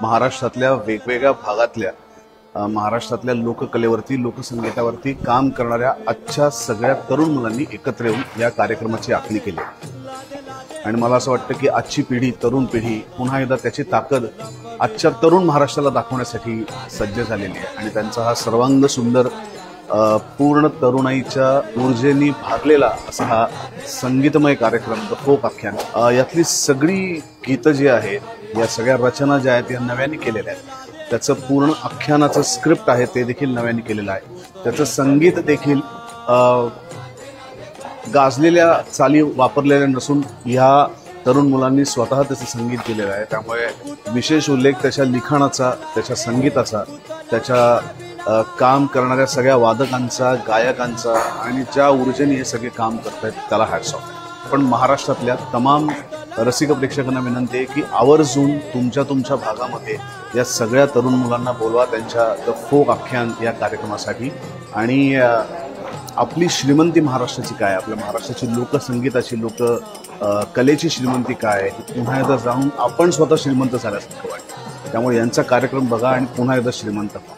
महाराष्ट्रातल्या वेगवेगळ्या भागातल्या महाराष्ट्रातल्या लोककलेवरती लोकसंगीतावरती काम करणाऱ्या आजच्या सगळ्या तरुण मुलांनी एकत्र येऊन या कार्यक्रमाची आखणी केली आणि मला असं वाटतं की आजची पिढी तरुण पिढी पुन्हा एकदा त्याची ताकद आजच्या तरुण महाराष्ट्राला दाखवण्यासाठी सज्ज झालेली आहे आणि त्यांचा हा सर्वांग सुंदर पूर्ण तरुणाईच्या ऊर्जेनी भारलेला असा हा संगीतमय कार्यक्रम द फोक आख्यान यातली सगळी गीतं जी आहेत या सगळ्या रचना ज्या आहेत या नव्याने केलेल्या आहेत त्याचं पूर्ण आख्यानाचं स्क्रिप्ट आहे ते देखील नव्याने केलेलं आहे त्याचं संगीत देखील गाजलेल्या चाली वापरलेल्या नसून ह्या तरुण मुलांनी स्वतः त्याचं संगीत केलेलं आहे त्यामुळे विशेष उल्लेख त्याच्या लिखाणाचा त्याच्या संगीताचा त्याच्या काम करणाऱ्या सगळ्या वादकांचा गायकांचा आणि ज्या ऊर्जेने हे सगळे काम करतायत त्याला हॅट्स ऑफ। पण महाराष्ट्रातल्या तमाम रसिक प्रेक्षकांना विनंती आहे की आवर्जून तुमच्या भागामध्ये या सगळ्या तरुण मुलांना बोलवा त्यांच्या द फोक आख्यान या कार्यक्रमासाठी आणि आपली श्रीमंती महाराष्ट्राची काय आपल्या महाराष्ट्राची लोकसंगीताची कलेची श्रीमंती काय पुन्हा एकदा जाऊन आपण स्वतः श्रीमंत झाल्यासारखं वाटतं त्यामुळे यांचा कार्यक्रम बघा आणि पुन्हा एकदा श्रीमंत व्हा।